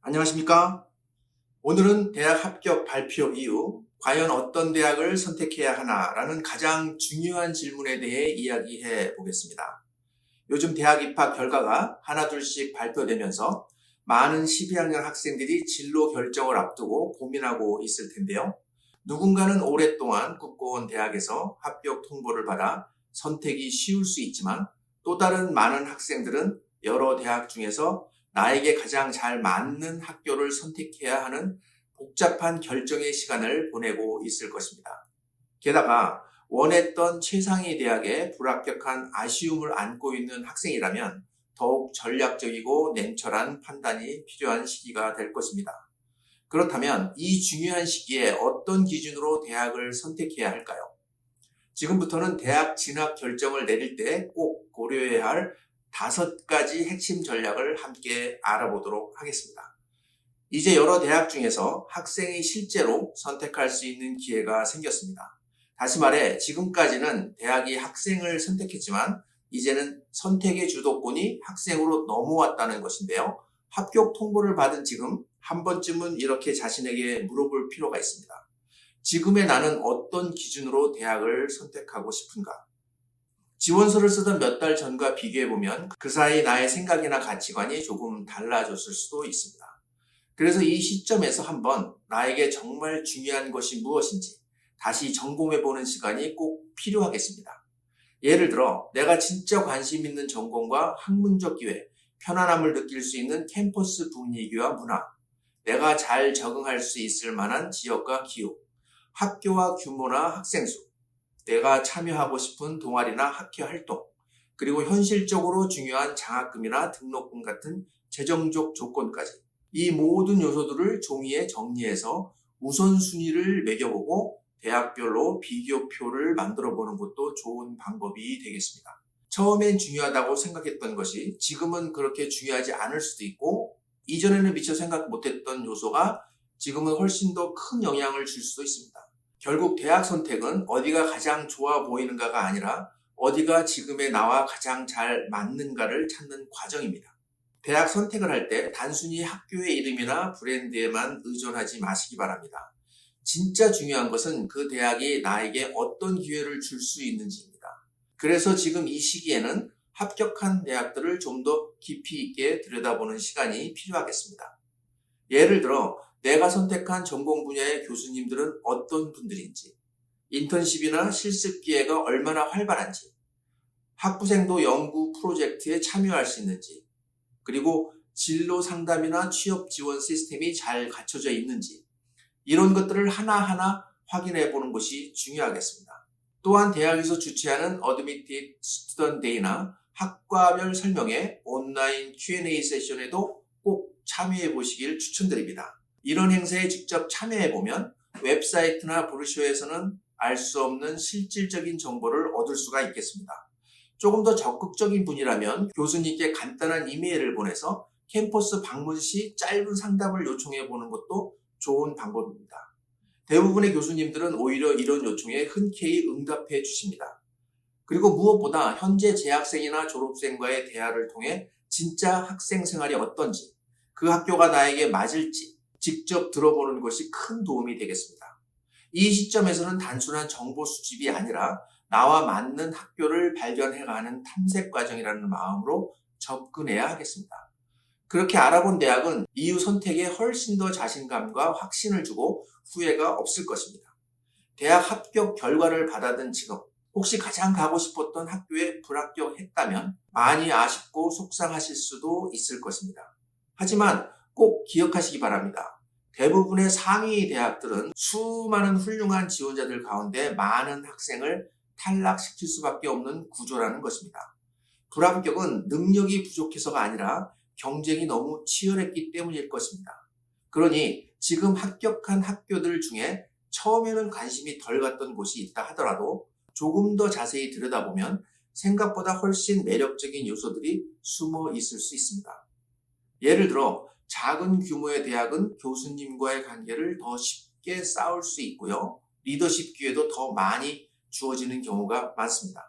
안녕하십니까? 오늘은 대학 합격 발표 이후 과연 어떤 대학을 선택해야 하나라는 가장 중요한 질문에 대해 이야기해 보겠습니다. 요즘 대학 입학 결과가 하나둘씩 발표되면서 많은 12학년 학생들이 진로 결정을 앞두고 고민하고 있을 텐데요. 누군가는 오랫동안 꿈꿔온 대학에서 합격 통보를 받아 선택이 쉬울 수 있지만 또 다른 많은 학생들은 여러 대학 중에서 나에게 가장 잘 맞는 학교를 선택해야 하는 복잡한 결정의 시간을 보내고 있을 것입니다. 게다가 원했던 최상위 대학에 불합격한 아쉬움을 안고 있는 학생이라면 더욱 전략적이고 냉철한 판단이 필요한 시기가 될 것입니다. 그렇다면 이 중요한 시기에 어떤 기준으로 대학을 선택해야 할까요? 지금부터는 대학 진학 결정을 내릴 때 꼭 고려해야 할 5가지 핵심 전략을 함께 알아보도록 하겠습니다. 이제 여러 대학 중에서 학생이 실제로 선택할 수 있는 기회가 생겼습니다. 다시 말해 지금까지는 대학이 학생을 선택했지만 이제는 선택의 주도권이 학생으로 넘어왔다는 것인데요. 합격 통보를 받은 지금 한 번쯤은 이렇게 자신에게 물어볼 필요가 있습니다. 지금의 나는 어떤 기준으로 대학을 선택하고 싶은가? 지원서를 쓰던 몇 달 전과 비교해보면 그 사이 나의 생각이나 가치관이 조금 달라졌을 수도 있습니다. 그래서 이 시점에서 한번 나에게 정말 중요한 것이 무엇인지 다시 점검해보는 시간이 꼭 필요하겠습니다. 예를 들어 내가 진짜 관심 있는 전공과 학문적 기회, 편안함을 느낄 수 있는 캠퍼스 분위기와 문화, 내가 잘 적응할 수 있을 만한 지역과 기후, 학교와 규모나 학생 수, 내가 참여하고 싶은 동아리나 학회 활동, 그리고 현실적으로 중요한 장학금이나 등록금 같은 재정적 조건까지 이 모든 요소들을 종이에 정리해서 우선순위를 매겨보고 대학별로 비교표를 만들어보는 것도 좋은 방법이 되겠습니다. 처음엔 중요하다고 생각했던 것이 지금은 그렇게 중요하지 않을 수도 있고 이전에는 미처 생각 못했던 요소가 지금은 훨씬 더 큰 영향을 줄 수도 있습니다. 결국 대학 선택은 어디가 가장 좋아 보이는가가 아니라 어디가 지금의 나와 가장 잘 맞는가를 찾는 과정입니다. 대학 선택을 할 때 단순히 학교의 이름이나 브랜드에만 의존하지 마시기 바랍니다. 진짜 중요한 것은 그 대학이 나에게 어떤 기회를 줄 수 있는지입니다. 그래서 지금 이 시기에는 합격한 대학들을 좀 더 깊이 있게 들여다보는 시간이 필요하겠습니다. 예를 들어 내가 선택한 전공 분야의 교수님들은 어떤 분들인지, 인턴십이나 실습 기회가 얼마나 활발한지, 학부생도 연구 프로젝트에 참여할 수 있는지, 그리고 진로 상담이나 취업 지원 시스템이 잘 갖춰져 있는지, 이런 것들을 하나하나 확인해 보는 것이 중요하겠습니다. 또한 대학에서 주최하는 Admitted Student Day나 학과별 설명회, 온라인 Q&A 세션에도 꼭 참여해 보시길 추천드립니다. 이런 행사에 직접 참여해보면 웹사이트나 브로셔에서는 알 수 없는 실질적인 정보를 얻을 수가 있겠습니다. 조금 더 적극적인 분이라면 교수님께 간단한 이메일을 보내서 캠퍼스 방문 시 짧은 상담을 요청해보는 것도 좋은 방법입니다. 대부분의 교수님들은 오히려 이런 요청에 흔쾌히 응답해 주십니다. 그리고 무엇보다 현재 재학생이나 졸업생과의 대화를 통해 진짜 학생 생활이 어떤지, 그 학교가 나에게 맞을지 직접 들어보는 것이 큰 도움이 되겠습니다. 이 시점에서는 단순한 정보 수집이 아니라 나와 맞는 학교를 발견해가는 탐색 과정이라는 마음으로 접근해야 하겠습니다. 그렇게 알아본 대학은 이후 선택에 훨씬 더 자신감과 확신을 주고 후회가 없을 것입니다. 대학 합격 결과를 받아든 지금 혹시 가장 가고 싶었던 학교에 불합격했다면 많이 아쉽고 속상하실 수도 있을 것입니다. 하지만 꼭 기억하시기 바랍니다. 대부분의 상위 대학들은 수많은 훌륭한 지원자들 가운데 많은 학생을 탈락시킬 수밖에 없는 구조라는 것입니다. 불합격은 능력이 부족해서가 아니라 경쟁이 너무 치열했기 때문일 것입니다. 그러니 지금 합격한 학교들 중에 처음에는 관심이 덜 갔던 곳이 있다 하더라도 조금 더 자세히 들여다보면 생각보다 훨씬 매력적인 요소들이 숨어 있을 수 있습니다. 예를 들어 작은 규모의 대학은 교수님과의 관계를 더 쉽게 쌓을 수 있고요. 리더십 기회도 더 많이 주어지는 경우가 많습니다.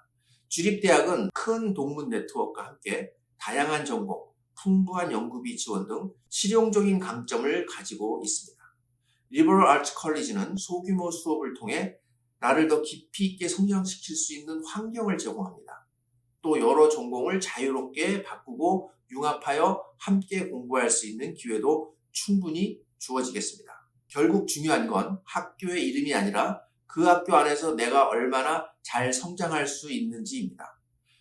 주립대학은 큰 동문 네트워크와 함께 다양한 전공, 풍부한 연구비 지원 등 실용적인 강점을 가지고 있습니다. 리버럴 아츠 컬리지는 소규모 수업을 통해 나를 더 깊이 있게 성장시킬 수 있는 환경을 제공합니다. 또 여러 전공을 자유롭게 바꾸고 융합하여 함께 공부할 수 있는 기회도 충분히 주어지겠습니다. 결국 중요한 건 학교의 이름이 아니라 그 학교 안에서 내가 얼마나 잘 성장할 수 있는지입니다.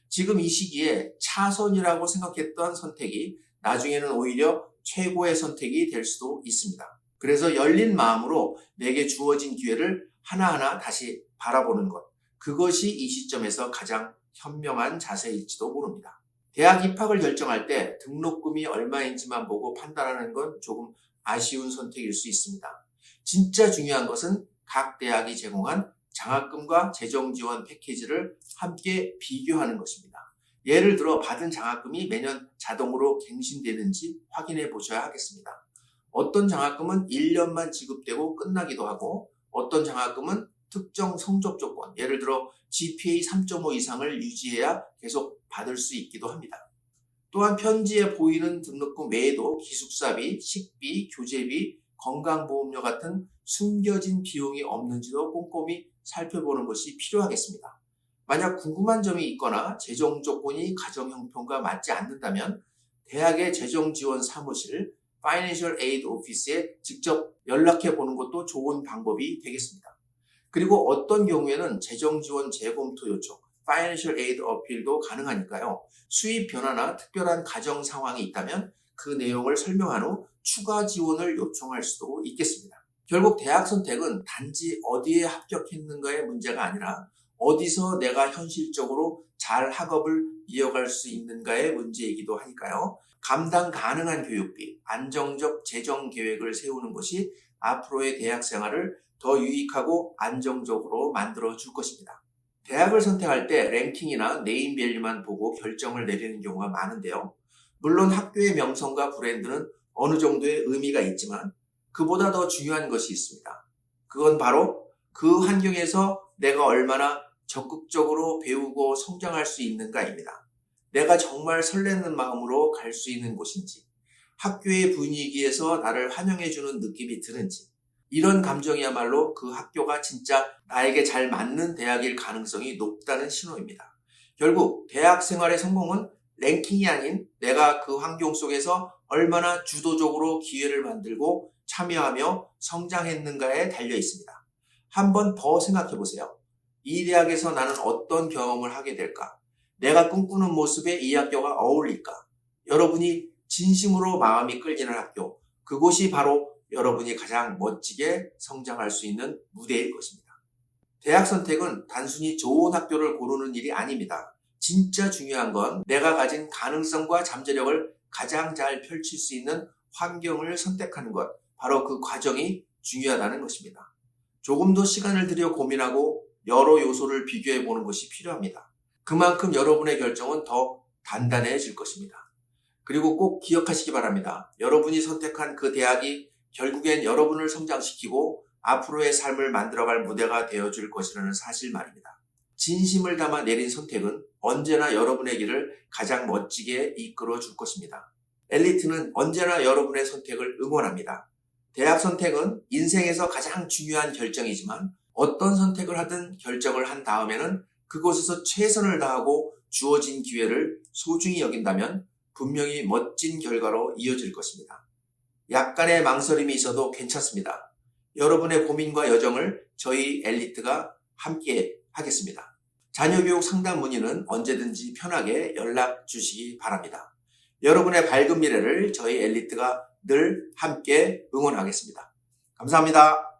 지금 이 시기에 차선이라고 생각했던 선택이 나중에는 오히려 최고의 선택이 될 수도 있습니다. 그래서 열린 마음으로 내게 주어진 기회를 하나하나 다시 바라보는 것, 그것이 이 시점에서 가장 현명한 자세일지도 모릅니다. 대학 입학을 결정할 때 등록금이 얼마인지만 보고 판단하는 건 조금 아쉬운 선택일 수 있습니다. 진짜 중요한 것은 각 대학이 제공한 장학금과 재정지원 패키지를 함께 비교하는 것입니다. 예를 들어 받은 장학금이 매년 자동으로 갱신되는지 확인해 보셔야 하겠습니다. 어떤 장학금은 1년만 지급되고 끝나기도 하고 어떤 장학금은 특정 성적 조건, 예를 들어 GPA 3.5 이상을 유지해야 계속 받을 수 있기도 합니다. 또한 편지에 보이는 등록금 외에도 기숙사비, 식비, 교재비, 건강보험료 같은 숨겨진 비용이 없는지도 꼼꼼히 살펴보는 것이 필요하겠습니다. 만약 궁금한 점이 있거나 재정 조건이 가정 형편과 맞지 않는다면 대학의 재정지원 사무실, Financial Aid Office에 직접 연락해 보는 것도 좋은 방법이 되겠습니다. 그리고 어떤 경우에는 재정지원 재검토 요청, Financial Aid 어필도 가능하니까요. 수입 변화나 특별한 가정 상황이 있다면 그 내용을 설명한 후 추가 지원을 요청할 수도 있겠습니다. 결국 대학 선택은 단지 어디에 합격했는가의 문제가 아니라 어디서 내가 현실적으로 잘 학업을 이어갈 수 있는가의 문제이기도 하니까요. 감당 가능한 교육비, 안정적 재정 계획을 세우는 것이 앞으로의 대학 생활을 더 유익하고 안정적으로 만들어 줄 것입니다. 대학을 선택할 때 랭킹이나 네임밸류만 보고 결정을 내리는 경우가 많은데요. 물론 학교의 명성과 브랜드는 어느 정도의 의미가 있지만 그보다 더 중요한 것이 있습니다. 그건 바로 그 환경에서 내가 얼마나 적극적으로 배우고 성장할 수 있는가입니다. 내가 정말 설레는 마음으로 갈 수 있는 곳인지, 학교의 분위기에서 나를 환영해주는 느낌이 드는지, 이런 감정이야말로 그 학교가 진짜 나에게 잘 맞는 대학일 가능성이 높다는 신호입니다. 결국 대학 생활의 성공은 랭킹이 아닌 내가 그 환경 속에서 얼마나 주도적으로 기회를 만들고 참여하며 성장했는가에 달려 있습니다. 한번 더 생각해 보세요. 이 대학에서 나는 어떤 경험을 하게 될까? 내가 꿈꾸는 모습에 이 학교가 어울릴까? 여러분이 진심으로 마음이 끌리는 학교, 그곳이 바로 여러분이 가장 멋지게 성장할 수 있는 무대일 것입니다. 대학 선택은 단순히 좋은 학교를 고르는 일이 아닙니다. 진짜 중요한 건 내가 가진 가능성과 잠재력을 가장 잘 펼칠 수 있는 환경을 선택하는 것, 바로 그 과정이 중요하다는 것입니다. 조금 더 시간을 들여 고민하고 여러 요소를 비교해 보는 것이 필요합니다. 그만큼 여러분의 결정은 더 단단해질 것입니다. 그리고 꼭 기억하시기 바랍니다. 여러분이 선택한 그 대학이 결국엔 여러분을 성장시키고 앞으로의 삶을 만들어갈 무대가 되어줄 것이라는 사실 말입니다. 진심을 담아 내린 선택은 언제나 여러분의 길을 가장 멋지게 이끌어 줄 것입니다. 엘리트는 언제나 여러분의 선택을 응원합니다. 대학 선택은 인생에서 가장 중요한 결정이지만 어떤 선택을 하든 결정을 한 다음에는 그곳에서 최선을 다하고 주어진 기회를 소중히 여긴다면 분명히 멋진 결과로 이어질 것입니다. 약간의 망설임이 있어도 괜찮습니다. 여러분의 고민과 여정을 저희 엘리트가 함께 하겠습니다. 자녀교육 상담 문의는 언제든지 편하게 연락 주시기 바랍니다. 여러분의 밝은 미래를 저희 엘리트가 늘 함께 응원하겠습니다. 감사합니다.